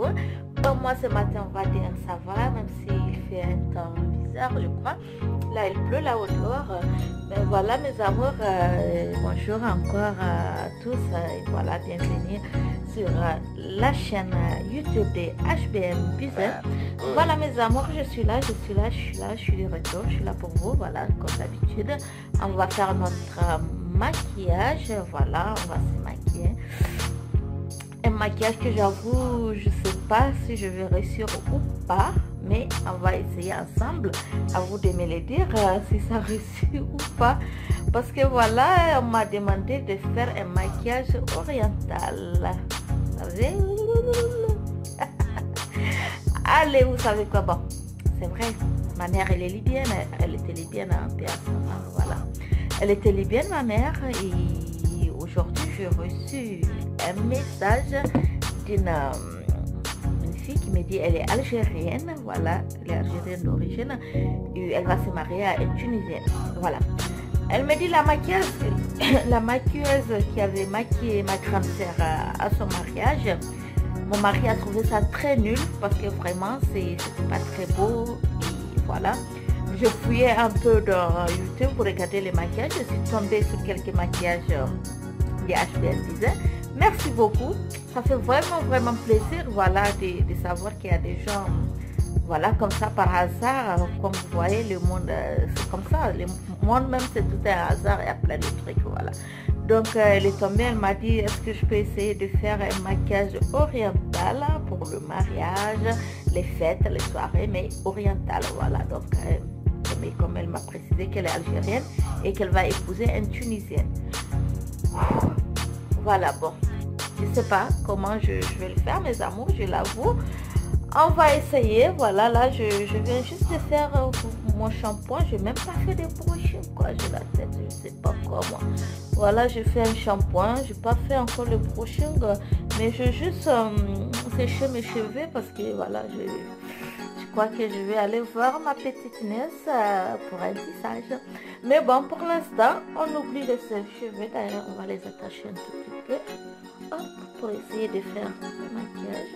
vous? Bon, moi ce matin on va dire ça va, même s'il fait un temps bizarre je crois. Là il pleut là au dehors. Mais voilà mes amours, bonjour encore à tous et voilà, bienvenue sur la chaîne YouTube des HBM Business. Voilà mes amours, je suis là, je suis de retour, je suis là pour vous, voilà, comme d'habitude. On va faire notre maquillage, voilà, on va se maquiller. Un maquillage que j'avoue, je sais pas si je vais réussir ou pas, mais on va essayer ensemble. À vous de me le dire si ça réussit ou pas. Parce que voilà, on m'a demandé de faire un maquillage oriental. Vous savez? Allez, vous savez quoi? Bon, c'est vrai, ma mère, elle est libyenne. Elle était libyenne en personne. Voilà. Elle était libyenne, ma mère. Et aujourd'hui, j'ai reçu un message d'une fille qui me dit elle est algérienne. Voilà, elle est algérienne d'origine. Et elle va se marier à une Tunisienne. Voilà. Elle me dit la maquilleuse qui avait maquillé ma grande sœur à son mariage. Mon mari a trouvé ça très nul parce que vraiment c'était pas très beau. Et voilà. Je fouillais un peu dans YouTube pour regarder les maquillages. Je suis tombée sur quelques maquillages des HBM Business. Merci beaucoup. Ça fait vraiment plaisir, voilà, de savoir qu'il y a des gens, voilà, comme ça par hasard. Comme vous voyez, le monde, c'est comme ça. Le monde même, c'est tout un hasard. Il y a plein de trucs, voilà. Donc, elle est tombée, elle m'a dit, est-ce que je peux essayer de faire un maquillage oriental pour le mariage, les fêtes, les soirées, mais oriental, voilà. Donc, mais comme elle m'a précisé qu'elle est algérienne et qu'elle va épouser une Tunisienne. Voilà, bon, je ne sais pas comment je vais le faire, mes amours, je l'avoue. On va essayer, voilà, là, je viens juste de faire mon shampoing. Je n'ai même pas fait de brushing, quoi, j'ai la tête, je ne sais pas comment. Voilà, je fais un shampoing, je n'ai pas fait encore le brushing, mais je vais juste sécher mes cheveux parce que, voilà, je crois que je vais aller voir ma petite nièce pour un tissage. Mais bon, pour l'instant, on oublie les cheveux. D'ailleurs, on va les attacher un tout petit peu. Hop, pour essayer de faire le maquillage.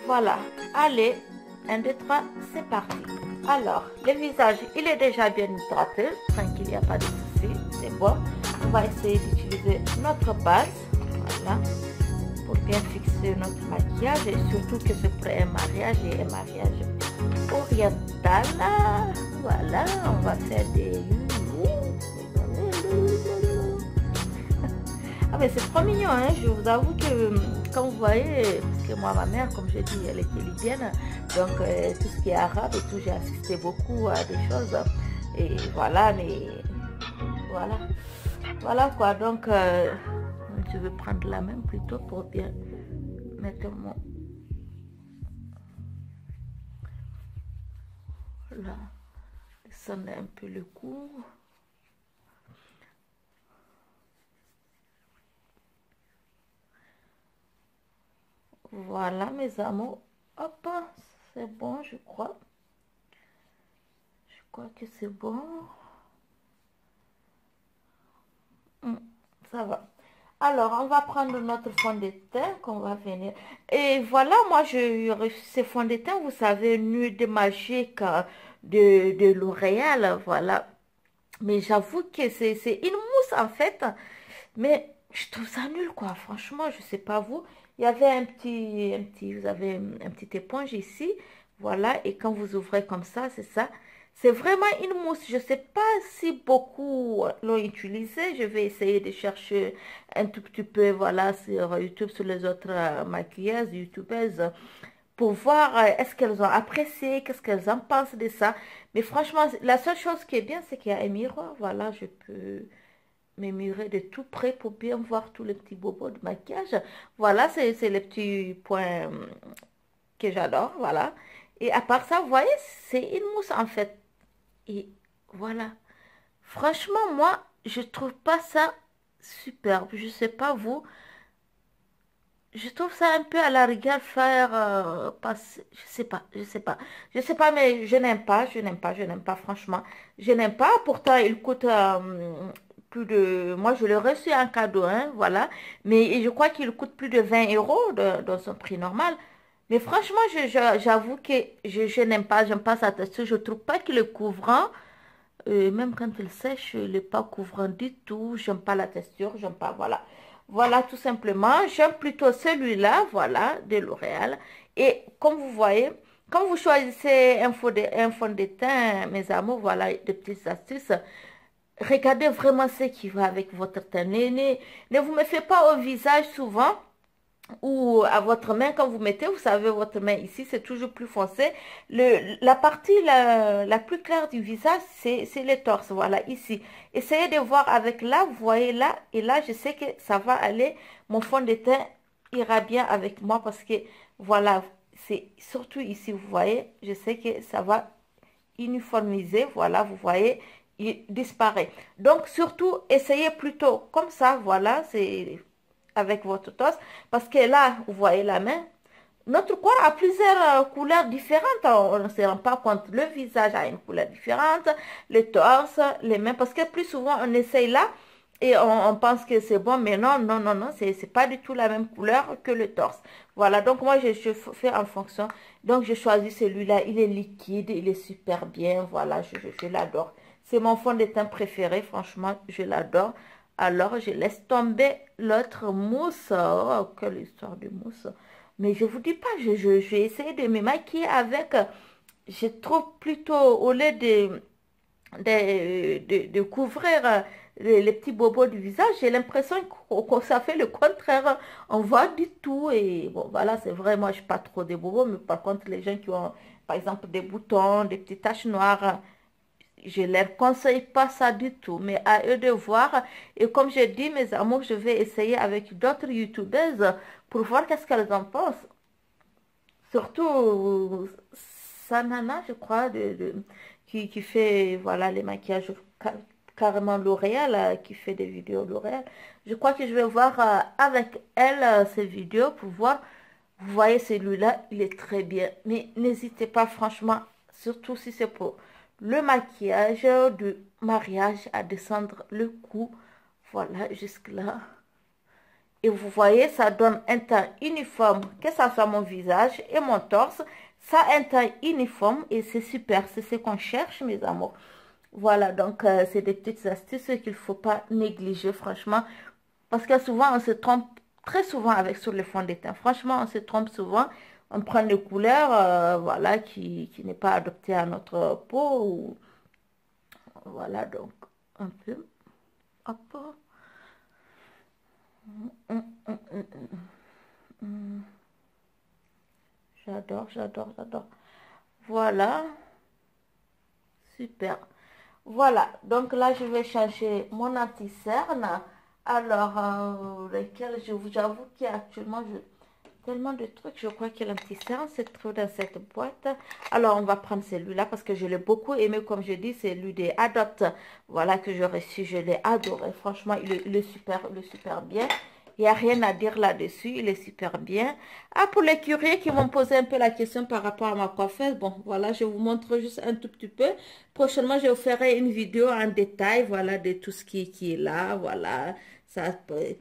Voilà. Allez, 1, 2, 3, c'est parti. Alors, le visage, il est déjà bien hydraté. Tranquille, il n'y a pas de souci. C'est bon. On va essayer d'utiliser notre base. Voilà. Pour bien fixer notre maquillage et surtout que c'est pour un mariage et un mariage oriental. Voilà, on va faire des... Ah mais c'est trop mignon, hein? Je vous avoue que quand vous voyez, parce que moi ma mère, comme je dis, elle était libyenne, donc tout ce qui est arabe et tout, j'ai assisté beaucoup à des choses et voilà, mais voilà quoi, donc je vais prendre la main plutôt pour bien mettre mon... Là, descendre un peu le cou. Voilà mes amours. Hop, c'est bon, je crois. Je crois que c'est bon. Ça va. Alors, on va prendre notre fond de teint qu'on va venir. Et voilà, moi, j'ai reçu ces fonds de teint, vous savez, Nude Magique de L'Oréal, voilà. Mais j'avoue que c'est une mousse, en fait. Mais je trouve ça nul, quoi. Franchement, je sais pas vous. Il y avait vous avez un petit éponge ici, voilà. Et quand vous ouvrez comme ça, c'est ça. C'est vraiment une mousse. Je ne sais pas si beaucoup l'ont utilisé. Je vais essayer de chercher un tout petit peu, voilà, sur YouTube, sur les autres maquilleuses, youtubeuses, pour voir est-ce qu'elles ont apprécié, qu'est-ce qu'elles en pensent de ça. Mais franchement, la seule chose qui est bien, c'est qu'il y a un miroir. Voilà, je peux me mirer de tout près pour bien voir tous les petits bobos de maquillage. Voilà, c'est les petits points que j'adore, voilà. Et à part ça, vous voyez, c'est une mousse en fait. Et voilà. Franchement, moi, je trouve pas ça superbe. Je sais pas vous. Je trouve ça un peu à la rigueur faire passer. Je sais pas, mais je n'aime pas, franchement. Je n'aime pas. Pourtant, il coûte plus de... Moi, je l'ai reçu en cadeau, hein, voilà. Mais je crois qu'il coûte plus de 20 euros dans son prix normal. Mais franchement, j'avoue que je n'aime pas, j'aime pas sa texture. Je trouve pas qu'il est couvrant. Même quand il sèche, il n'est pas couvrant du tout. J'aime pas la texture, j'aime pas, voilà. Voilà, tout simplement. J'aime plutôt celui-là, voilà, de L'Oréal. Et comme vous voyez, quand vous choisissez un fond de teint, mes amours, voilà, des petites astuces. Regardez vraiment ce qui va avec votre teint. Ne vous mettez pas au visage souvent ou à votre main quand vous mettez, vous savez, votre main ici, c'est toujours plus foncé. La partie la plus claire du visage, c'est le torse, voilà, ici. Essayez de voir avec là, vous voyez là, et là, je sais que ça va aller. Mon fond de teint ira bien avec moi parce que, voilà, c'est surtout ici, vous voyez, je sais que ça va uniformiser, voilà, vous voyez, il disparaît. Donc, surtout, essayez plutôt comme ça, voilà, c'est avec votre torse, parce que là, vous voyez la main, notre corps a plusieurs couleurs différentes, on ne se rend pas compte, le visage a une couleur différente, le torse, les mains, parce que plus souvent, on essaye là, et on pense que c'est bon, mais non, non, non, non, c'est pas du tout la même couleur que le torse. Voilà, donc moi, je fais en fonction. Donc, je choisis celui-là, il est liquide, il est super bien, voilà, je l'adore. C'est mon fond de teint préféré, franchement, je l'adore. Alors, je laisse tomber l'autre mousse. Oh, quelle histoire de mousse. Mais je vous dis pas, je vais essayer de me maquiller avec. Je trouve plutôt, au lieu de couvrir les petits bobos du visage, j'ai l'impression que ça fait le contraire. On voit du tout et bon, voilà, c'est vrai, moi, je suis pas trop des bobos, mais par contre, les gens qui ont, par exemple, des boutons, des petites taches noires, je ne leur conseille pas ça du tout, mais à eux de voir. Et comme je dis, mes amours, je vais essayer avec d'autres youtubeuses pour voir qu'est-ce qu'elles en pensent. Surtout Sanana, je crois, qui fait voilà, les maquillages carrément L'Oréal, qui fait des vidéos L'Oréal. Je crois que je vais voir avec elle ces vidéos pour voir. Vous voyez, celui-là, il est très bien. Mais n'hésitez pas, franchement, surtout si c'est pour le maquillage du mariage, à descendre le cou. Voilà, jusque là. Et vous voyez, ça donne un teint uniforme, que ce soit mon visage et mon torse. Ça a un teint uniforme et c'est super. C'est ce qu'on cherche, mes amours. Voilà, donc c'est des petites astuces qu'il ne faut pas négliger, franchement. Parce que souvent, on se trompe très souvent avec sur le fond de teint. Franchement, on se trompe souvent. On prend des couleurs, voilà, qui n'est pas adaptée à notre peau. Voilà, donc, un peu. Hop. J'adore, j'adore, j'adore. Voilà, super. Voilà, donc là, je vais changer mon anti-cerne. Alors, lequel j'avoue qu'actuellement, tellement de trucs. Je crois que l'anti-cerne se trouve dans cette boîte. Alors, on va prendre celui-là parce que je l'ai beaucoup aimé. Comme je dis, c'est lui des Adopt. Voilà que j'ai reçu. Je l'ai adoré. Franchement, il est super bien. Il n'y a rien à dire là-dessus. Il est super bien. Ah, pour les curieux qui vont poser un peu la question par rapport à ma coiffeuse. Bon, voilà, je vous montre juste un tout petit peu. Prochainement, je vous ferai une vidéo en détail. Voilà, de tout ce qui est là. Voilà. Ça,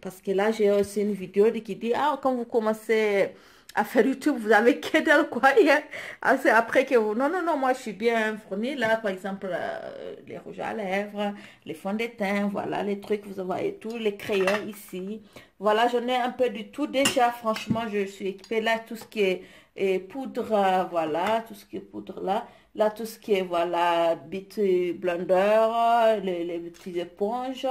parce que là, j'ai aussi une vidéo qui dit, ah, quand vous commencez à faire YouTube, vous avez que dalle quoi. Ah, c'est après que vous... Non, non, non, moi, je suis bien fournie. Là, par exemple, les rouges à lèvres, les fonds de teint, voilà, les trucs, vous voyez tout, les crayons ici. Voilà, j'en ai un peu du tout. Déjà, franchement, je suis équipée là, tout ce qui est poudre, voilà, tout ce qui est poudre là. Là, tout ce qui est, voilà, Beauty Blender, les petites éponges.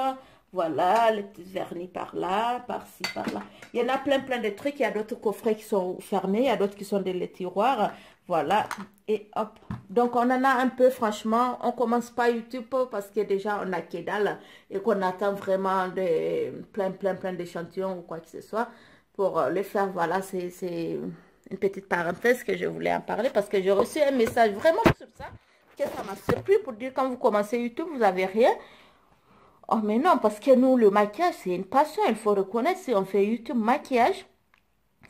Voilà, les petits vernis par là, par-ci, par-là. Il y en a plein, plein de trucs. Il y a d'autres coffrets qui sont fermés. Il y a d'autres qui sont dans les tiroirs. Voilà. Et hop. Donc, on en a un peu, franchement. On commence pas YouTube parce que déjà, on a que dalle. Et qu'on attend vraiment plein d'échantillons ou quoi que ce soit pour le faire. Voilà, c'est une petite parenthèse que je voulais en parler parce que j'ai reçu un message vraiment sur ça. Que ça m'a surpris pour dire quand vous commencez YouTube, vous n'avez rien. Oh, mais non, parce que nous, le maquillage, c'est une passion. Il faut reconnaître, si on fait YouTube maquillage,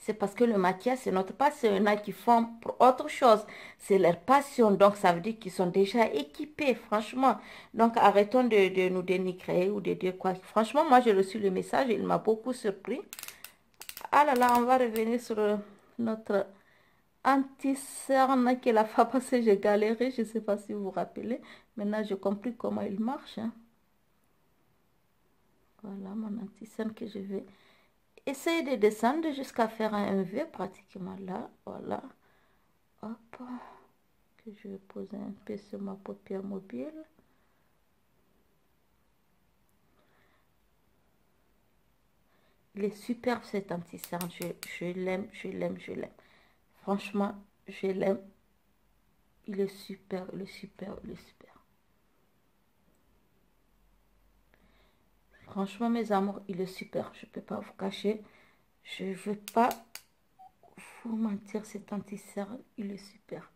c'est parce que le maquillage, c'est notre passion. Il y en a qui font pour autre chose. C'est leur passion. Donc, ça veut dire qu'ils sont déjà équipés, franchement. Donc, arrêtons de nous dénigrer ou de dire quoi. Franchement, moi, j'ai reçu le message et il m'a beaucoup surpris. Ah là là, on va revenir sur notre anti-cerne que la fois passée, j'ai galéré. Je ne sais pas si vous vous rappelez. Maintenant, j'ai compris comment il marche, hein. Voilà mon anti-cerne que je vais essayer de descendre jusqu'à faire un V pratiquement là. Voilà. Hop. Que je vais poser un peu sur ma paupière mobile. Il est superbe cet anti-cerne. Je l'aime, je l'aime, je l'aime. Franchement, je l'aime. Il est super, il est super, il est super. Franchement, mes amours, il est super. Je ne peux pas vous cacher. Je ne veux pas vous mentir, cet anti-cerne, il est super.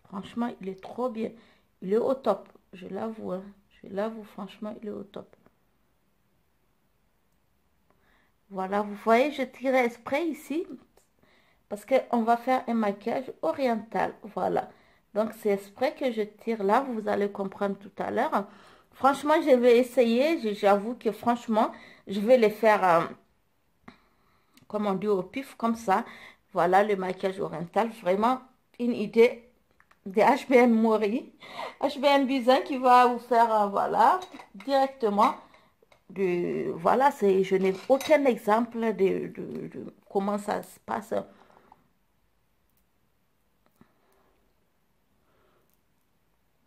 Franchement, il est trop bien. Il est au top. Je l'avoue, hein. Je l'avoue, franchement, il est au top. Voilà, vous voyez, je tire exprès ici parce qu'on va faire un maquillage oriental. Voilà. Donc, c'est exprès que je tire là. Vous allez comprendre tout à l'heure. Franchement, je vais essayer. J'avoue que franchement, je vais les faire, comme on dit, au pif, comme ça. Voilà, le maquillage oriental. Vraiment, une idée de HBM Mori. HBM Bizin qui va vous faire, voilà, directement. Voilà, je n'ai aucun exemple de comment ça se passe.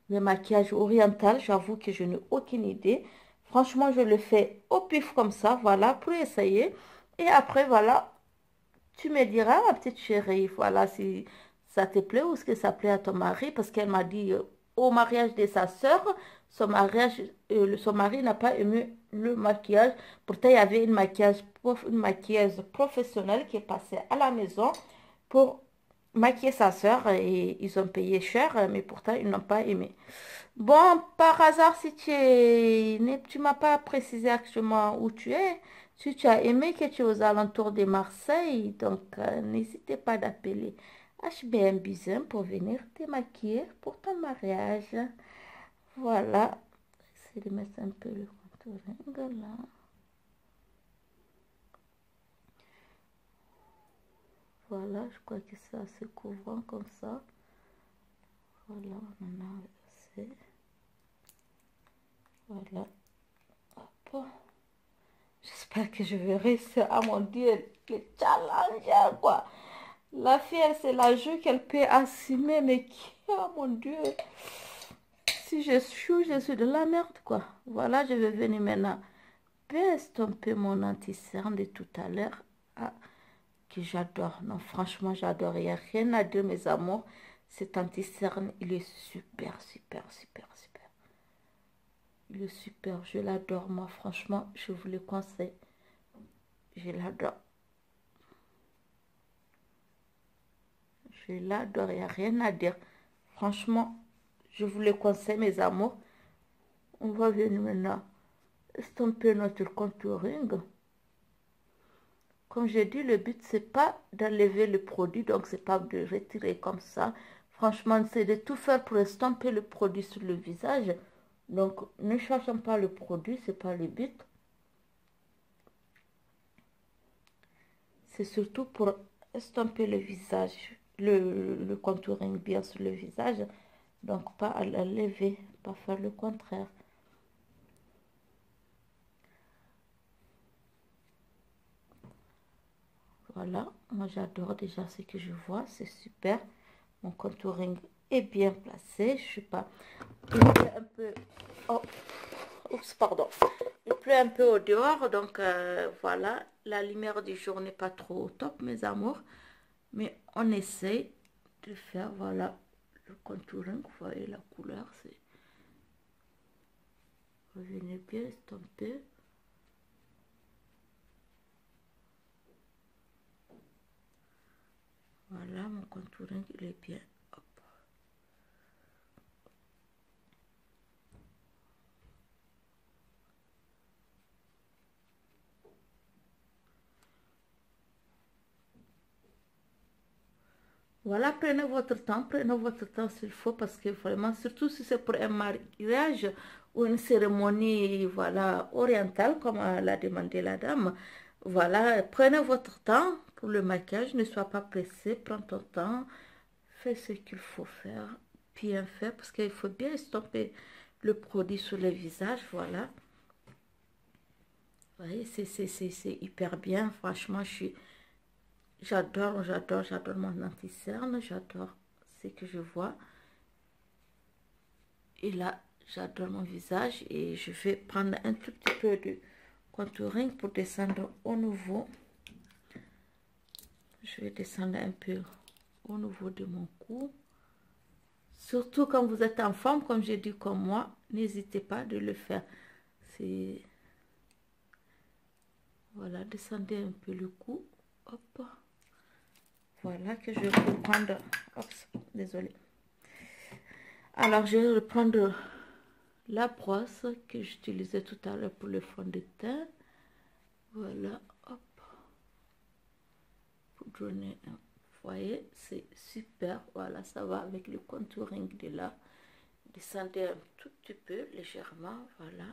Le maquillage oriental, j'avoue que je n'ai aucune idée. Franchement, je le fais au pif comme ça, voilà, pour essayer. Et après, voilà, tu me diras, ma petite chérie, voilà, si ça te plaît ou ce que ça plaît à ton mari, parce qu'elle m'a dit, au mariage de sa sœur, son mari n'a pas aimé le maquillage. Pourtant, il y avait une maquilleuse professionnelle qui est passée à la maison pour maquiller sa sœur et ils ont payé cher, mais pourtant, ils n'ont pas aimé. Bon, par hasard, si tu m'as pas précisé actuellement où tu es, si tu as aimé que tu es aux alentours de Marseille, donc n'hésitez pas d'appeler HBM Bizin pour venir te maquiller pour ton mariage. Voilà. J'essaie de mettre un peu le contouring là. Voilà, je crois que c'est assez couvrant comme ça. Voilà, on en a assez. Voilà. Hop. J'espère que je vais réussir. Ah mon Dieu, le challenge, hein, quoi. La fille, elle, c'est la jeu qu'elle peut assumer, mais qui, oh mon Dieu. Si je suis de la merde, quoi. Voilà, je vais venir maintenant. Bien estomper mon anti-cerne de tout à l'heure. Ah, que j'adore. Non, franchement, j'adore. Il n'y a rien à dire, mes amours. Cet anti-cerne, il est super, super, super, super. Il est super. Je l'adore, moi. Franchement, je vous le conseille. Je l'adore. Je l'adore, il n'y a rien à dire. Franchement, je vous le conseille, mes amours. On va venir maintenant estomper notre contouring. Comme j'ai dit, le but, c'est pas d'enlever le produit, donc c'est pas de retirer comme ça. Franchement, c'est de tout faire pour estomper le produit sur le visage. Donc, ne cherchons pas le produit, c'est pas le but. C'est surtout pour estomper le visage, le contouring bien sur le visage. Donc, pas à l'enlever, pas faire le contraire. Voilà, moi j'adore déjà ce que je vois, c'est super. Mon contouring est bien placé, je suis pas... Il pleut un peu... Oh, oups, pardon. Il pleut un peu au dehors, donc voilà. La lumière du jour n'est pas trop au top, mes amours. Mais on essaie de faire, voilà, le contouring. Vous voyez la couleur, c'est... Revenez bien estomper. Voilà. Voilà, mon contouring, il est bien. Hop. Voilà, prenez votre temps s'il faut, parce que vraiment, surtout si c'est pour un mariage ou une cérémonie, voilà, orientale, comme l'a demandé la dame. Voilà, prenez votre temps pour le maquillage, ne sois pas pressé, prends ton temps, fais ce qu'il faut faire, bien fait, parce qu'il faut bien estomper le produit sur le visage, voilà. Vous voyez, c'est hyper bien, franchement, j'adore mon anti-cerne, j'adore ce que je vois. Et là, j'adore mon visage et je vais prendre un tout petit peu de contouring pour descendre au niveau. Je vais descendre un peu au niveau de mon cou. Surtout quand vous êtes en forme, comme j'ai dit, comme moi, n'hésitez pas de le faire. C'est... Voilà, descendez un peu le cou. Hop. Voilà, que je vais reprendre. Oups, désolé. Alors, je vais reprendre la brosse que j'utilisais tout à l'heure pour le fond de teint. Voilà, hop. Pour donner un... Vous voyez, c'est super. Voilà, ça va avec le contouring de là. Descendez un tout petit peu, légèrement. Voilà.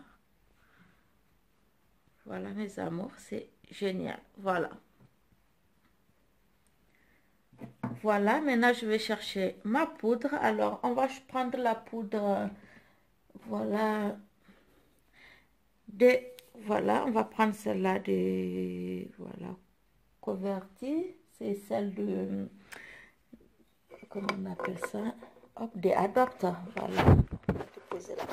Voilà, mes amours, c'est génial. Voilà. Voilà, maintenant je vais chercher ma poudre. Alors, on va prendre la poudre, voilà, voilà, on va prendre celle-là de, voilà, Coverti. C'est celle de, comment on appelle ça? Hop, des Adopt. Voilà. Poser la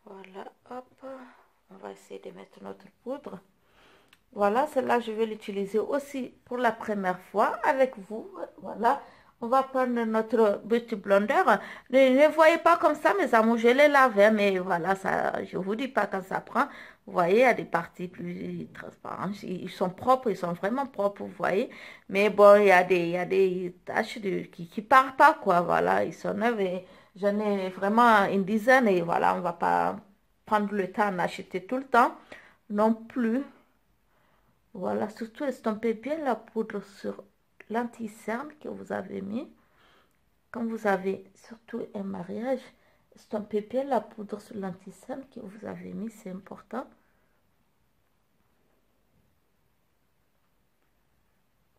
voilà, hop. On va essayer de mettre notre poudre. Voilà, celle-là, je vais l'utiliser aussi pour la première fois avec vous. Voilà, on va prendre notre Beauty Blender. Ne voyez pas comme ça, mes amours, je les lave, mais voilà, ça, je vous dis pas quand ça prend. Vous voyez, il y a des parties plus transparentes. Ils sont propres, ils sont vraiment propres, vous voyez. Mais bon, il y a des taches qui ne partent pas, quoi. Voilà, ils sont neufs et j'en ai vraiment une dizaine et voilà, on ne va pas prendre le temps d'en acheter tout le temps non plus. Voilà, surtout estampez bien la poudre sur l'anti-cerne que vous avez mis. Quand vous avez surtout un mariage, estampez bien la poudre sur l'anti-cerne que vous avez mis, c'est important.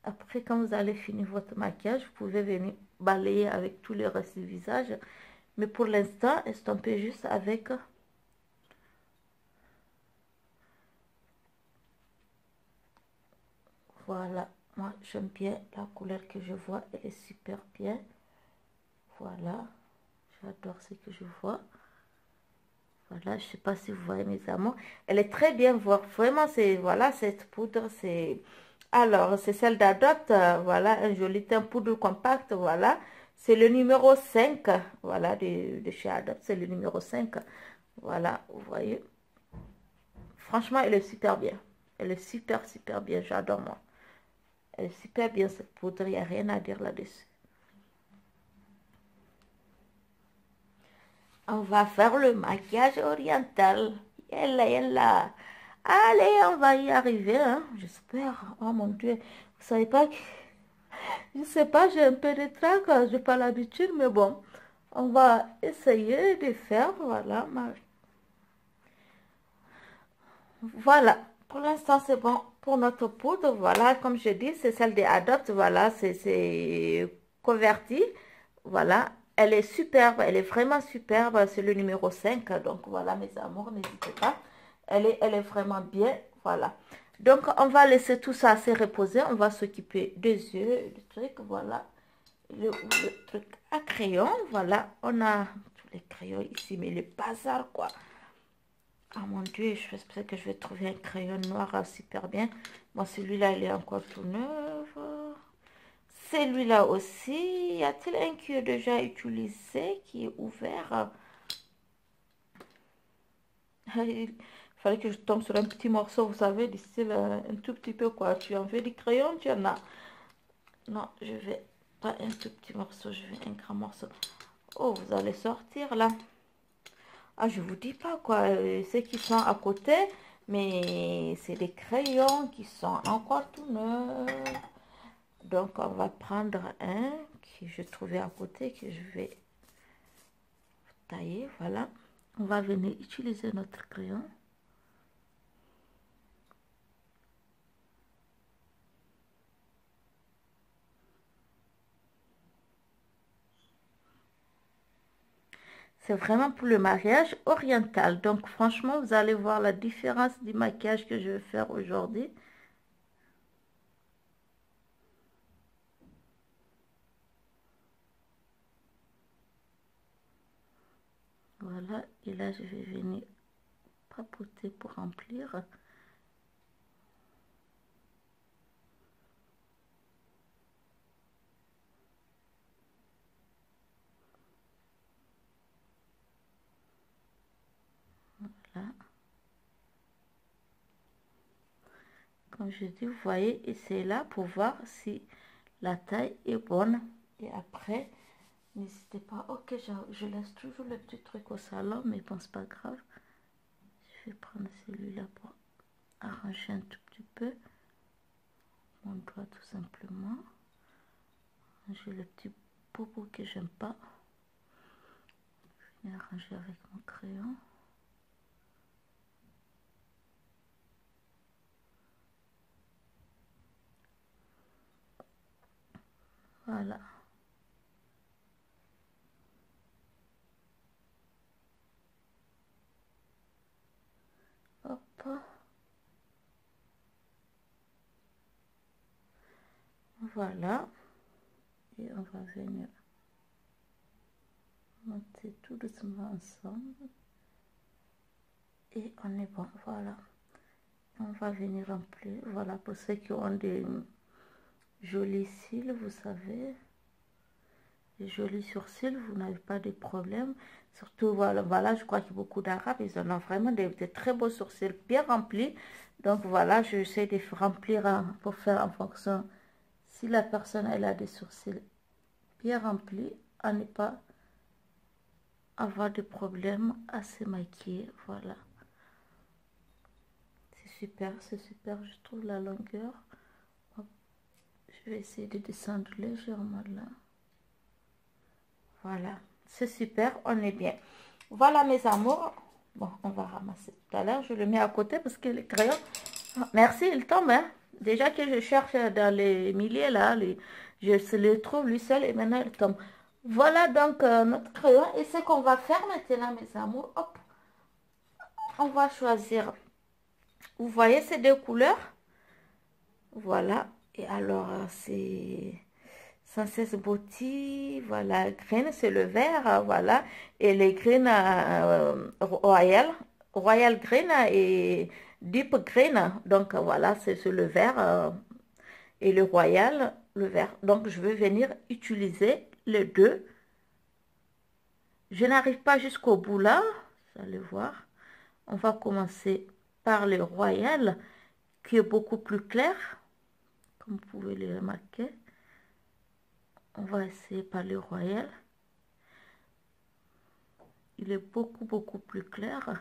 Après, quand vous allez finir votre maquillage, vous pouvez venir balayer avec tout le reste du visage. Mais pour l'instant, estampez juste avec... Voilà, moi j'aime bien la couleur que je vois, elle est super bien. Voilà, j'adore ce que je vois. Voilà, je ne sais pas si vous voyez mes amours. Elle est très bien voir. Vraiment, c'est, voilà, cette poudre, c'est... Alors, c'est celle d'Adopt, voilà, un joli teint poudre compact, voilà. C'est le numéro 5, voilà, de chez Adopt, c'est le numéro 5. Voilà, vous voyez. Franchement, elle est super bien. Elle est super, super bien, j'adore moi. Elle est super bien cette poudre, il n'y a rien à dire là-dessus. On va faire le maquillage oriental. Yalla, yalla. Allez, on va y arriver, hein. J'espère. Oh mon Dieu. Vous savez pas que... Je sais pas, j'ai un peu de trac, je n'ai pas l'habitude, mais bon. On va essayer de faire, voilà. Voilà. Pour l'instant, c'est bon pour notre poudre. Voilà, comme je dis, c'est celle des Adopt. Voilà, c'est converti. Voilà. Elle est superbe, elle est vraiment superbe. C'est le numéro 5. Donc voilà, mes amours, n'hésitez pas. Elle est vraiment bien. Voilà. Donc, on va laisser tout ça se reposer. On va s'occuper des yeux, du truc. Voilà. Le truc à crayon. Voilà. On a tous les crayons ici, mais le bazar, quoi. Ah mon Dieu, j'espère que je vais trouver un crayon noir super bien. Moi, celui-là, il est encore tout neuf. Celui-là aussi. Y a-t-il un qui est déjà utilisé, qui est ouvert? Il fallait que je tombe sur un petit morceau, vous savez, du style un tout petit peu quoi. Tu en veux du crayon, tu en as. Non, je vais pas un tout petit morceau, je vais un grand morceau. Oh, vous allez sortir là. Ah, je vous dis pas quoi, ceux qui sont à côté, mais c'est des crayons qui sont encore tout neufs. Donc, on va prendre un que je trouvais à côté, que je vais tailler, voilà. On va venir utiliser notre crayon. C'est vraiment pour le mariage oriental. Donc, franchement, vous allez voir la différence du maquillage que je vais faire aujourd'hui. Voilà, et là, je vais venir papoter pour remplir. Voilà. Comme je dis, vous voyez, et c'est là pour voir si la taille est bonne. Et après, n'hésitez pas. Ok, je laisse toujours le petit truc au salon, mais bon, c'est pas grave. Je vais prendre celui-là pour arranger un tout petit peu mon doigt, tout simplement. J'ai le petit bobo que j'aime pas. Je vais arranger avec mon crayon. Voilà. Hop. Voilà. Et on va venir monter tout doucement ensemble. Et on est bon. Voilà. On va venir remplir. Voilà, pour ceux qui ont des jolis cils, vous savez. Les jolis sourcils, vous n'avez pas de problème. Surtout, voilà, je crois qu'il y a beaucoup d'Arabes, ils en ont vraiment des très beaux sourcils bien remplis. Donc voilà, j'essaie de remplir pour faire en fonction. Si la personne, elle a des sourcils bien remplis, à ne pas avoir de problème à se maquiller. Voilà. C'est super, je trouve la longueur. Hop. Je vais essayer de descendre légèrement là. Voilà, c'est super, on est bien. Voilà mes amours. Bon, on va ramasser tout à l'heure. Je le mets à côté parce que les crayons... Merci, il tombe. Hein. Déjà que je cherche dans les milliers là, je se les trouve lui seul et maintenant il tombe. Voilà donc notre crayon. Et ce qu'on va faire maintenant mes amours, hop, on va choisir. Vous voyez ces deux couleurs? Voilà. Et alors, c'est... Sans Beauty, voilà, green, c'est le vert, voilà, et les green royal green et deep green, donc voilà, c'est le vert et le royal, le vert. Donc je vais venir utiliser les deux. Je n'arrive pas jusqu'au bout là, vous allez voir. On va commencer par le royal qui est beaucoup plus clair, comme vous pouvez le remarquer. On va essayer par le royal. Il est beaucoup plus clair.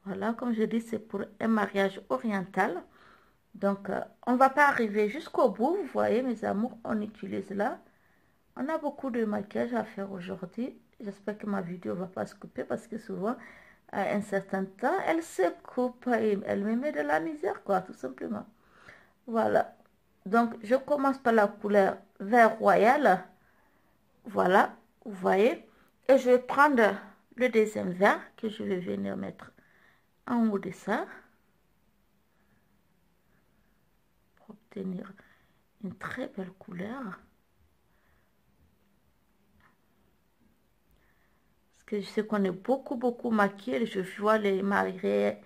Voilà, comme je dis, c'est pour un mariage oriental. Donc, on ne va pas arriver jusqu'au bout. Vous voyez, mes amours, on utilise là. On a beaucoup de maquillage à faire aujourd'hui. J'espère que ma vidéo ne va pas se couper parce que souvent, à un certain temps, elle se coupe et elle me met de la misère, quoi, tout simplement. Voilà. Donc, je commence par la couleur vert royal. Voilà, vous voyez. Et je vais prendre le deuxième vert que je vais venir mettre en haut de ça. Pour obtenir une très belle couleur. Parce que je sais qu'on est beaucoup maquillés. Je vois les mariés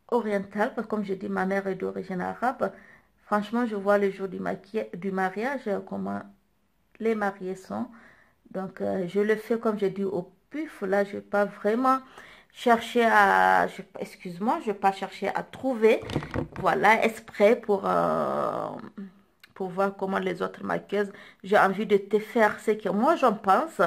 orientales. Parce que comme je dis, ma mère est d'origine arabe. Franchement, je vois le jour du mariage, comment les mariés sont. Donc, je le fais comme j'ai dit au pif. Là, je ne vais pas vraiment chercher excuse-moi, je ne vais pas chercher à trouver. Voilà, exprès pour voir comment les autres maquilleuses. J'ai envie de te faire ce que moi j'en pense.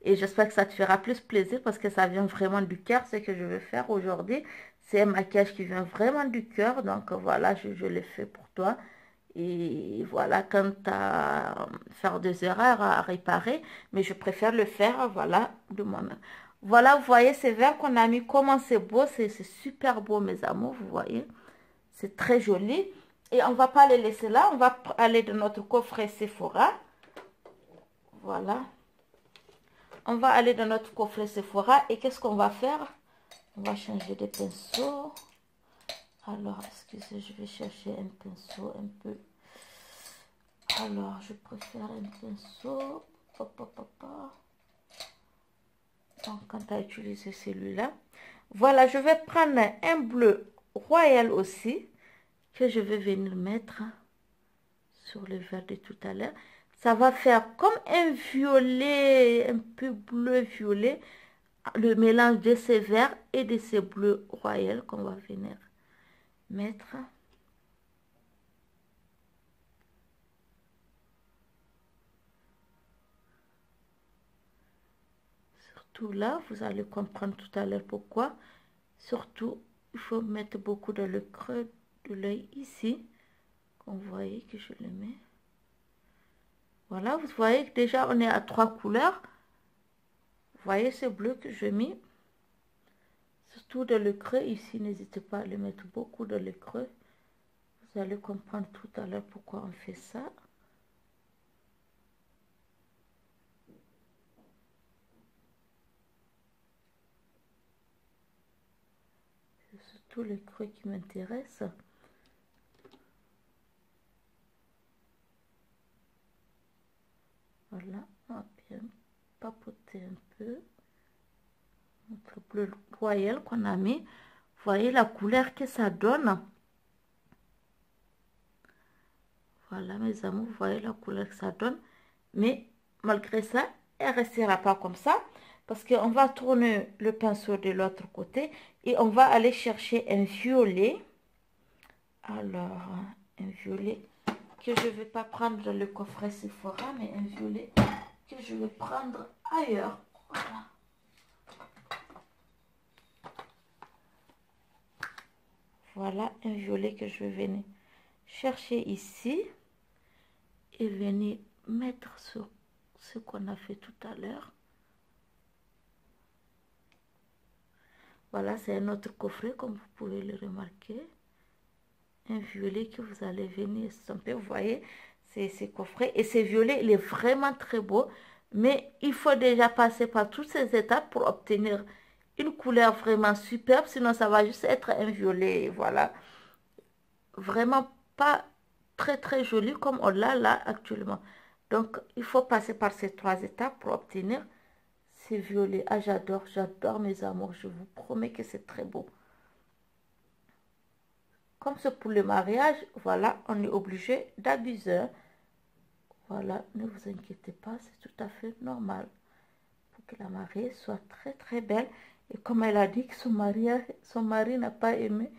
Et j'espère que ça te fera plus plaisir parce que ça vient vraiment du cœur. Ce que je vais faire aujourd'hui, c'est un maquillage qui vient vraiment du cœur. Donc voilà, je le fais pour toi. Et voilà, quand tu as faire des erreurs à réparer, mais je préfère le faire, voilà, de moi-même. Voilà, vous voyez ces verres qu'on a mis, comment c'est beau, c'est super beau, mes amours, vous voyez. C'est très joli. Et on va pas les laisser là, on va aller dans notre coffret Sephora. Voilà. On va aller dans notre coffret Sephora et qu'est-ce qu'on va faire? On va changer de pinceau. Alors, excusez, je vais chercher un pinceau un peu. Alors, je préfère un pinceau. Donc, quand tu as utilisé celui-là. Voilà, je vais prendre un bleu royal aussi. Que je vais venir mettre sur le verre de tout à l'heure. Ça va faire comme un violet, un peu bleu-violet. Le mélange de ces verts et de ces bleus royaux qu'on va venir mettre. Surtout là, vous allez comprendre tout à l'heure pourquoi. Surtout, il faut mettre beaucoup dans le creux de l'œil ici. Vous voyez que je le mets. Voilà, vous voyez que déjà on est à 3 couleurs. Vous voyez ce bleu que je mis. Surtout dans le creux ici, n'hésitez pas à le mettre beaucoup dans le creux. Vous allez comprendre tout à l'heure pourquoi on fait ça. C'est surtout le creux qui m'intéresse. Voilà, on va bien papoter un peu. Notre bleu royal qu'on a mis. Vous voyez la couleur que ça donne. Voilà mes amours, vous voyez la couleur que ça donne. Mais malgré ça, elle ne restera pas comme ça. Parce qu'on va tourner le pinceau de l'autre côté. Et on va aller chercher un violet. Alors, un violet que je ne vais pas prendre dans le coffret Sephora. Mais un violet que je vais prendre ailleurs. Voilà. Voilà un violet que je vais venir chercher ici et venir mettre sur ce qu'on a fait tout à l'heure. Voilà, c'est un autre coffret comme vous pouvez le remarquer. Un violet que vous allez venir estomper, vous voyez, c'est ce coffret. Et ce violet, il est vraiment très beau, mais il faut déjà passer par toutes ces étapes pour obtenir une couleur vraiment superbe, sinon ça va juste être un violet, voilà. Vraiment pas très joli comme on l'a là actuellement. Donc, il faut passer par ces 3 étapes pour obtenir ces violets. Ah, j'adore mes amours. Je vous promets que c'est très beau. Comme c'est pour le mariage, voilà, on est obligé d'abuser. Voilà, ne vous inquiétez pas, c'est tout à fait normal. Pour que la mariée soit très belle. Et comme elle a dit que son mari n'a pas aimé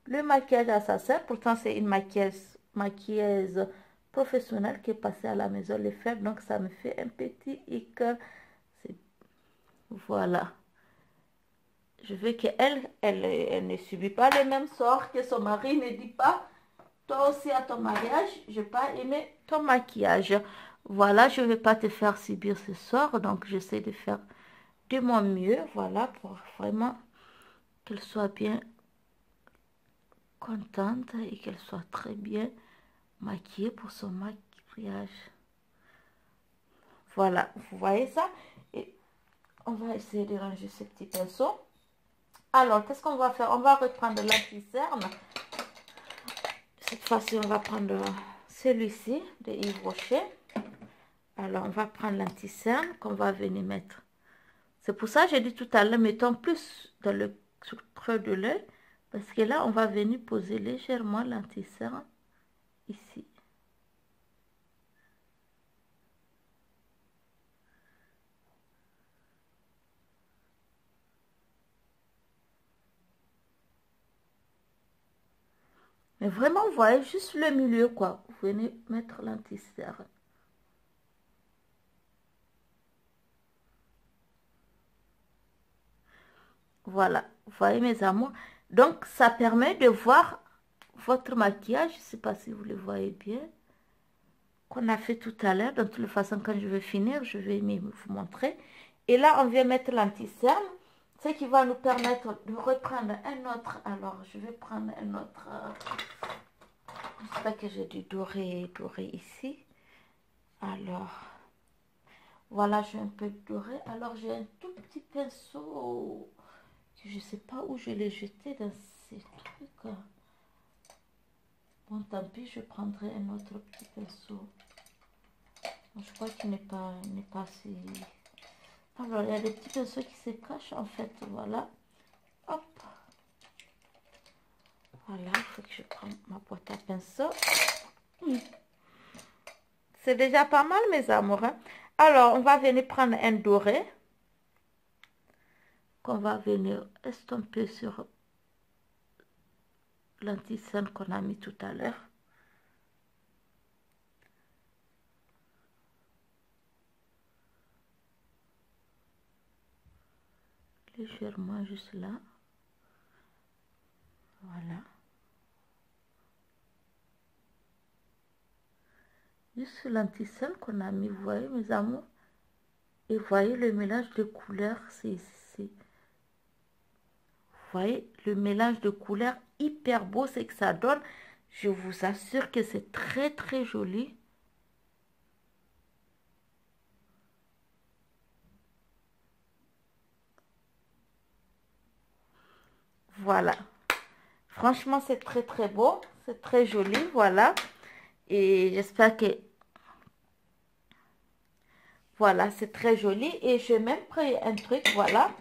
le maquillage à sa sœur, pourtant c'est une maquilleuse professionnelle qui est passée à la maison les faire, donc ça me fait un petit hic. Voilà. Je veux qu'elle elle ne subit pas le même sort, que son mari ne dit pas, toi aussi à ton mariage, je n'ai pas aimé ton maquillage. Voilà, je ne vais pas te faire subir ce sort, donc j'essaie de faire de mon mieux, voilà, pour vraiment qu'elle soit bien contente et qu'elle soit très bien maquillée pour son maquillage. Voilà, vous voyez ça? Et on va essayer de ranger ce petit pinceau. Alors, qu'est-ce qu'on va faire? On va reprendre l'anti-cerne. Cette fois-ci, on va prendre celui-ci de Yves Rocher. Alors, on va prendre l'anti-cerne qu'on va venir mettre. C'est pour ça que j'ai dit tout à l'heure, mettons plus dans sur le creux de l'œil. Parce que là, on va venir poser légèrement l'anti-cerne ici. Mais vraiment, vous voyez juste le milieu, quoi. Vous venez mettre l'anti-cerne. Voilà, vous voyez mes amours. Donc, ça permet de voir votre maquillage. Je ne sais pas si vous le voyez bien. Qu'on a fait tout à l'heure. De toute façon, quand je vais finir, je vais vous montrer. Et là, on vient mettre l'anti-cerne. Ce qui va nous permettre de reprendre un autre. Alors, je vais prendre un autre. J'espère que j'ai du doré ici. Alors, voilà, j'ai un peu de doré. Alors, j'ai un tout petit pinceau. Je ne sais pas où je l'ai jeté dans ces trucs. Bon, tant pis, je prendrai un autre petit pinceau. Je crois qu'il n'est pas assez... Alors, il y a des petits pinceaux qui se cachent, en fait. Voilà. Hop. Voilà, il faut que je prenne ma boîte à pinceaux. C'est déjà pas mal, mes amours. Hein? Alors, on va venir prendre un doré. Qu'on va venir estomper sur l'anti-cerne qu'on a mis tout à l'heure. Légèrement juste là. Voilà. Juste sur l'anti-cerne qu'on a mis, vous voyez mes amours. Et vous voyez le mélange de couleurs, vous voyez le mélange de couleurs hyper beau, c'est que ça donne. Je vous assure que c'est très très joli. Voilà. Franchement, c'est très très beau. C'est très joli, voilà. Et j'espère que... Voilà, c'est très joli. Et j'ai même pris un truc, voilà,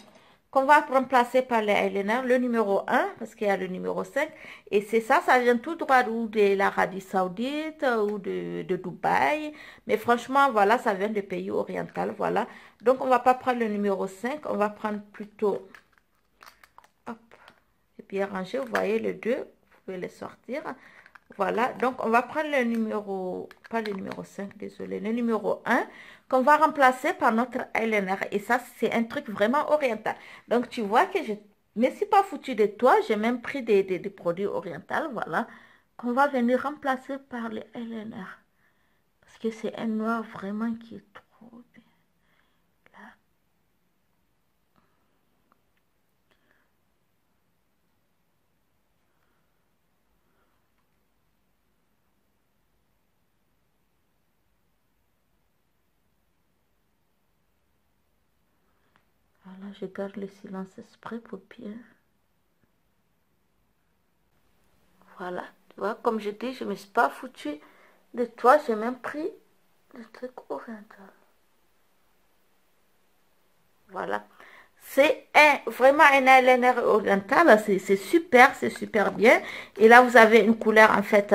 qu'on va remplacer par les eyeliner, le numéro 1, parce qu'il y a le numéro 5. Et c'est ça, ça vient tout droit ou de l'Arabie Saoudite ou de Dubaï. Mais franchement, voilà, ça vient de pays oriental, voilà. Donc, on va pas prendre le numéro 5, on va prendre plutôt... Hop, et bien rangé, vous voyez les deux, vous pouvez les sortir. Voilà, donc on va prendre le numéro, pas le numéro 5, désolé, le numéro 1, qu'on va remplacer par notre eyeliner. Et ça, c'est un truc vraiment oriental. Donc, tu vois que je ne me suis pas foutu de toi, j'ai même pris des produits orientaux, voilà, qu'on va venir remplacer par le eyeliner. Parce que c'est un noir vraiment qui est trop bien. Là. Voilà, je garde le silence exprès pour bien. Voilà, tu vois, comme je dis, je ne me suis pas foutu de toi, j'ai même pris le truc oriental. Voilà. C'est vraiment un eyeliner oriental, c'est super bien. Et là, vous avez une couleur en fait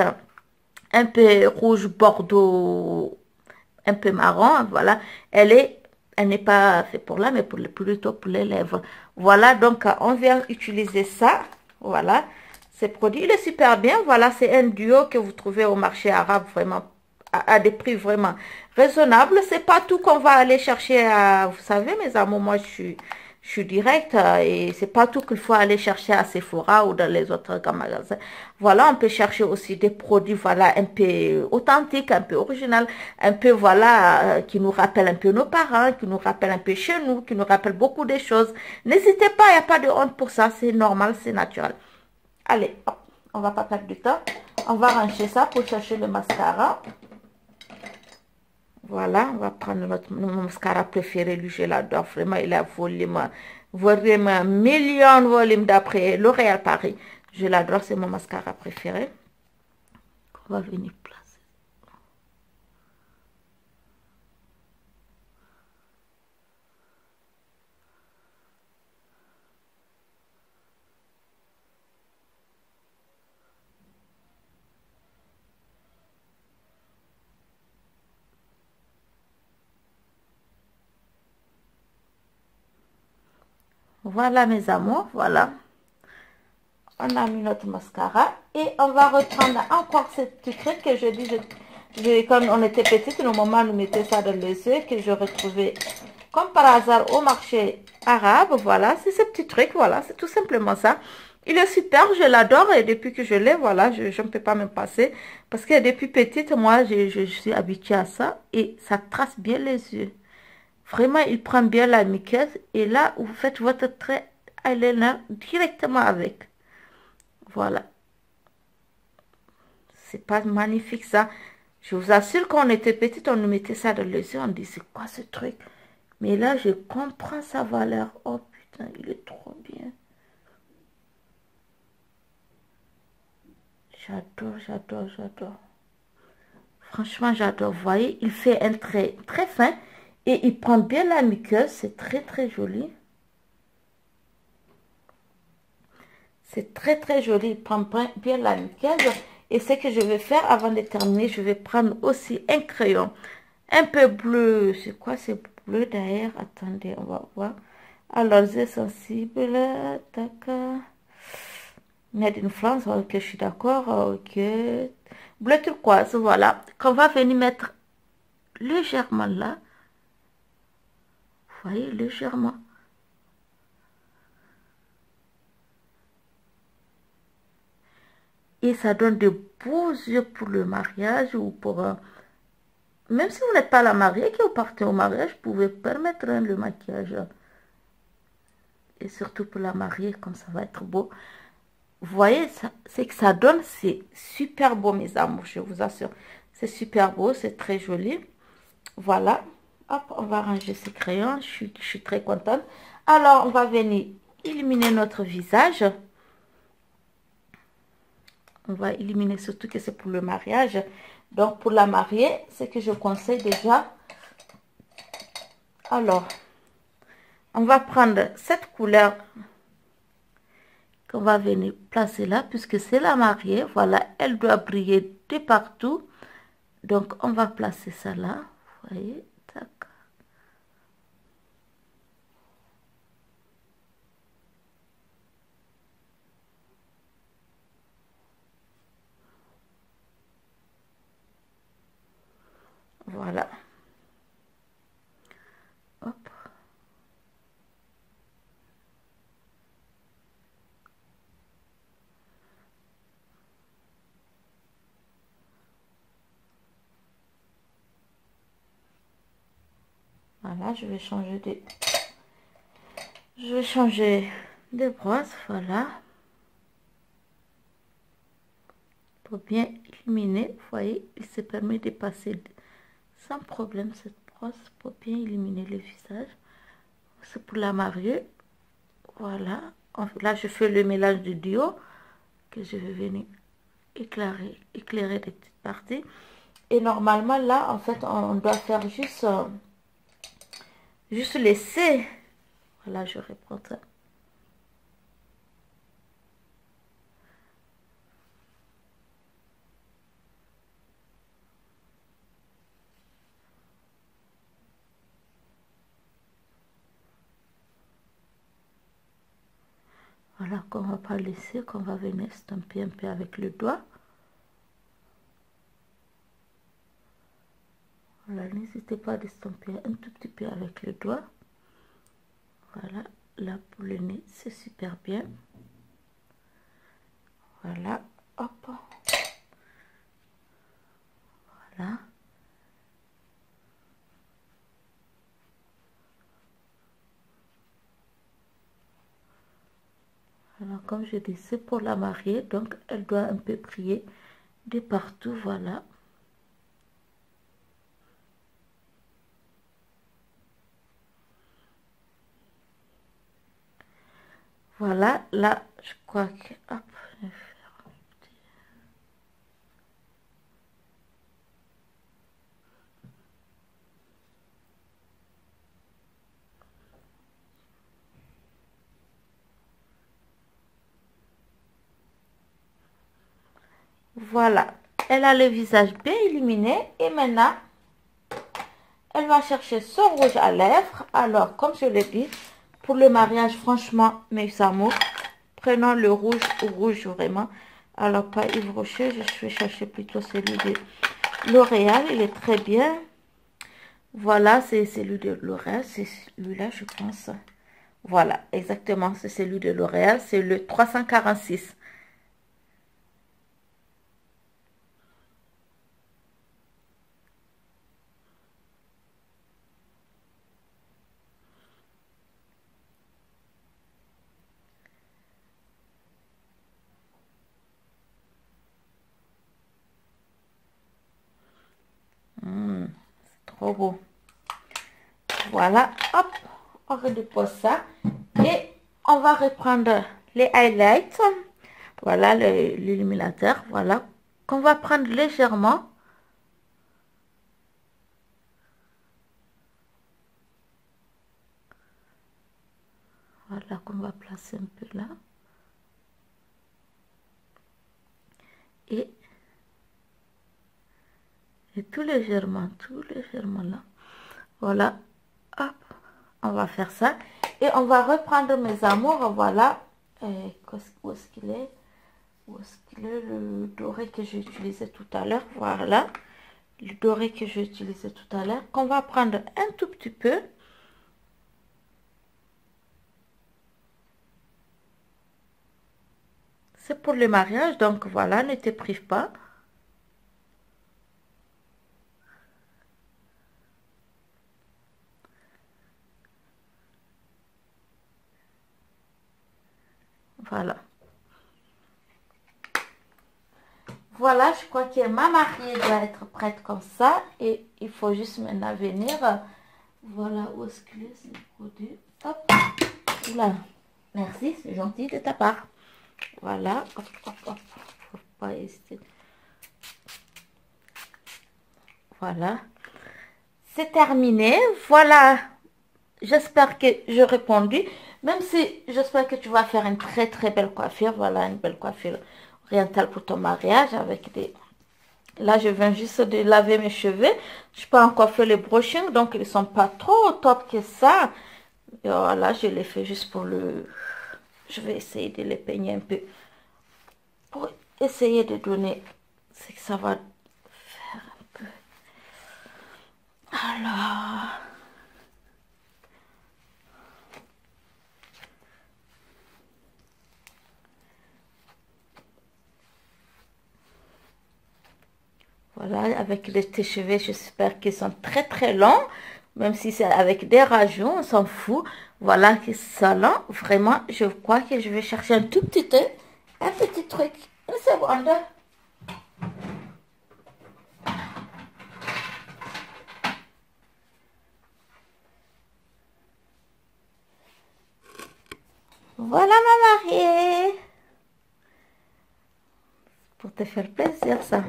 un peu rouge bordeaux, un peu marron, voilà. Elle n'est pas faite pour là, mais plutôt pour les lèvres. Voilà, donc on vient utiliser ça, voilà. Ce produit, il est super bien, voilà, c'est un duo que vous trouvez au marché arabe vraiment à des prix vraiment raisonnables. C'est pas tout qu'on va aller chercher à, vous savez, mes amours, moi je suis directe et c'est pas tout qu'il faut aller chercher à Sephora ou dans les autres grands magasins. Voilà, on peut chercher aussi des produits, voilà, un peu authentiques, un peu original, un peu, voilà, qui nous rappellent un peu nos parents, qui nous rappellent un peu chez nous, qui nous rappellent beaucoup de choses. N'hésitez pas, il n'y a pas de honte pour ça, c'est normal, c'est naturel. Allez, hop, on va pas perdre du temps. On va ranger ça pour chercher le mascara. Voilà, on va prendre notre mascara préféré, lui je l'adore vraiment, il a vraiment millions de volumes d'après L'Oréal Paris. Je l'adore, c'est mon mascara préféré. On va venir placer. Voilà mes amours, voilà. On a mis notre mascara et on va reprendre encore ce petit truc que je dis, quand on était petite, nos mamans nous mettaient ça dans les yeux, que je retrouvais comme par hasard au marché arabe. Voilà, c'est ce petit truc, voilà, c'est tout simplement ça. Il est super, je l'adore et depuis que je l'ai, voilà, je ne peux pas me passer. Parce que depuis petite, moi, je suis habituée à ça et ça trace bien les yeux. Vraiment, il prend bien la muqueuse et là, vous faites votre trait eyeliner directement avec. Voilà. C'est pas magnifique ça. Je vous assure, quand on était petite, on nous mettait ça dans les yeux. On dit, c'est quoi ce truc? Mais là, je comprends sa valeur. Oh putain, il est trop bien. J'adore, j'adore, j'adore. Franchement, j'adore. Vous voyez, il fait un trait très fin et il prend bien la muqueuse. C'est très, très joli. C'est très, très joli. Il prend bien la muqueuse. Et ce que je vais faire avant de terminer, je vais prendre aussi un crayon. Un peu bleu. C'est quoi ce bleu d'ailleurs? Attendez, on va voir. Alors, c'est sensible. Tac. Made in France, ok, je suis d'accord. Ok. Bleu turquoise, voilà. Qu'on va venir mettre légèrement là. Vous voyez, légèrement. Et ça donne de beaux yeux pour le mariage ou pour... même si vous n'êtes pas la mariée, que vous partez au mariage, vous pouvez permettre le maquillage. Et surtout pour la mariée, comme ça va être beau. Vous voyez, c'est que ça donne, c'est super beau, mes amours, je vous assure. C'est super beau, c'est très joli. Voilà. Hop, on va ranger ces crayons. Je suis très contente. Alors, on va venir illuminer notre visage. On va éliminer surtout que c'est pour le mariage. Donc, pour la mariée, ce que je conseille déjà. Alors, on va prendre cette couleur qu'on va venir placer là, puisque c'est la mariée. Voilà, elle doit briller de partout. Donc, on va placer ça là. Vous voyez, tac. Voilà. Hop. Voilà, je vais changer de brosse, voilà. Pour bien éliminer, vous voyez, il se permet de passer sans problème cette brosse pour bien éliminer le visage. C'est pour la mariée. Voilà. Là, je fais le mélange de duo que je vais venir éclairer des petites parties. Et normalement, là, en fait, on doit faire juste laisser. Voilà, je reprends ça. Voilà, qu'on va pas laisser, qu'on va venir estomper un peu avec le doigt. Voilà, n'hésitez pas à estomper un tout petit peu avec le doigt. Voilà, là pour le nez, c'est super bien. Voilà, hop. Voilà. Alors, comme je dis, c'est pour la mariée, donc elle doit un peu briller de partout, voilà. Voilà, là, je crois que... Hop, je vais faire un petit... Voilà, elle a le visage bien illuminé et maintenant, elle va chercher son rouge à lèvres. Alors, comme je l'ai dit, pour le mariage, franchement, mes amours, prenons le rouge, rouge vraiment. Alors, pas Yves Rocher, je vais chercher plutôt celui de L'Oréal, il est très bien. Voilà, c'est celui de L'Oréal, c'est celui-là, je pense. Voilà, exactement, c'est celui de L'Oréal, c'est le 346. C'est trop beau. Voilà, hop, on redépose ça. Et on va reprendre les highlights. Voilà l'illuminateur, voilà, qu'on va prendre légèrement. Voilà, qu'on va placer un peu là. Et tout légèrement là. Voilà, hop, on va faire ça. Et on va reprendre mes amours, voilà. Où est-ce qu'il est? Où est-ce qu'il est le doré que j'ai utilisé tout à l'heure? Voilà, le doré que j'ai utilisé tout à l'heure, qu'on va prendre un tout petit peu. C'est pour le mariage, donc voilà, ne te prive pas. Voilà. Voilà, je crois que ma mariée doit être prête comme ça. Et il faut juste maintenant venir. Voilà, où est-ce qu'il est, ce produit? Hop, là. Merci, c'est gentil de ta part. Voilà, hop, hop, hop. Faut pas hésiter. Voilà. C'est terminé. Voilà. J'espère que j'ai répondu. Même si j'espère que tu vas faire une très très belle coiffure. Voilà, une belle coiffure orientale pour ton mariage avec des... Là, je viens juste de laver mes cheveux. Je n'ai pas encore fait les brushing, donc ils ne sont pas trop top que ça. Et voilà, je les fais juste pour le... Je vais essayer de les peigner un peu. Pour essayer de donner ce que ça va faire un peu. Alors... Voilà, avec tes cheveux, j'espère qu'ils sont très très longs. Même si c'est avec des rajouts, on s'en fout. Voilà, qu'ils sont longs. Vraiment, je crois que je vais chercher un tout petit truc. Un petit truc. Une seconde. Voilà ma mariée. Pour te faire plaisir, ça.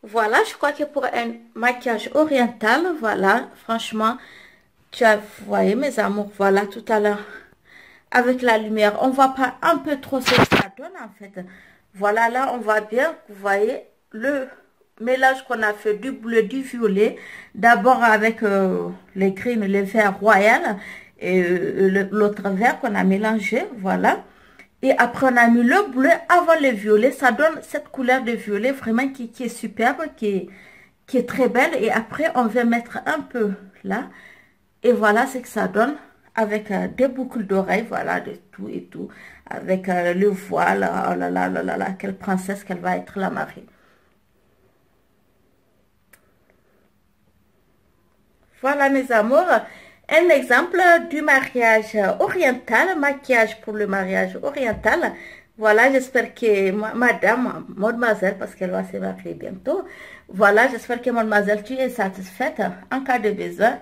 Voilà, je crois que pour un maquillage oriental, voilà, franchement, tu as, vous voyez mes amours, voilà, tout à l'heure, avec la lumière, on voit pas un peu trop ce que ça donne en fait. Voilà, là, on voit bien, vous voyez, le mélange qu'on a fait du bleu, du violet, d'abord avec les gris, mais le vert royal, et l'autre vert qu'on a mélangé, voilà. Et après, on a mis le bleu avant le violet. Ça donne cette couleur de violet vraiment qui est superbe, qui est très belle. Et après, on va mettre un peu là. Et voilà ce que ça donne avec des boucles d'oreilles. Voilà, de tout et tout. Avec le voile. Oh là là là là là, quelle princesse qu'elle va être la mariée. Voilà mes amours. Un exemple du mariage oriental, maquillage pour le mariage oriental. Voilà, j'espère que madame, mademoiselle, parce qu'elle va se marier bientôt. Voilà, j'espère que mademoiselle, tu es satisfaite. En cas de besoin,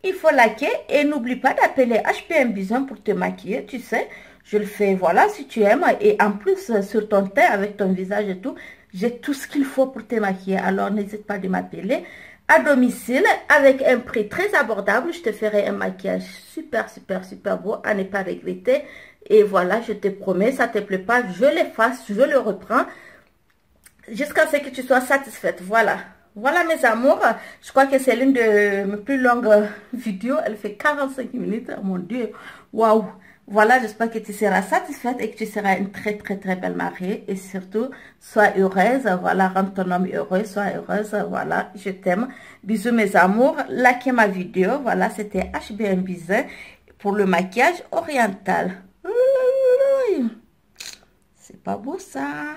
il faut liker et n'oublie pas d'appeler HPM Bison pour te maquiller, tu sais. Je le fais, voilà, si tu aimes. Et en plus, sur ton teint, avec ton visage et tout, j'ai tout ce qu'il faut pour te maquiller. Alors, n'hésite pas de m'appeler à domicile avec un prix très abordable. Je te ferai un maquillage super, super, super beau à ne pas regretter. Et voilà, je te promets, ça te plaît pas, je l'efface, je le reprends jusqu'à ce que tu sois satisfaite. Voilà. Voilà mes amours, je crois que c'est l'une de mes plus longues vidéos. Elle fait 45 minutes, mon Dieu. Waouh. Voilà, j'espère que tu seras satisfaite et que tu seras une très très très belle mariée. Et surtout, sois heureuse. Voilà, rends ton homme heureux, sois heureuse. Voilà, je t'aime. Bisous mes amours. Likez ma vidéo. Voilà, c'était HBM Bizin pour le maquillage oriental. C'est pas beau ça.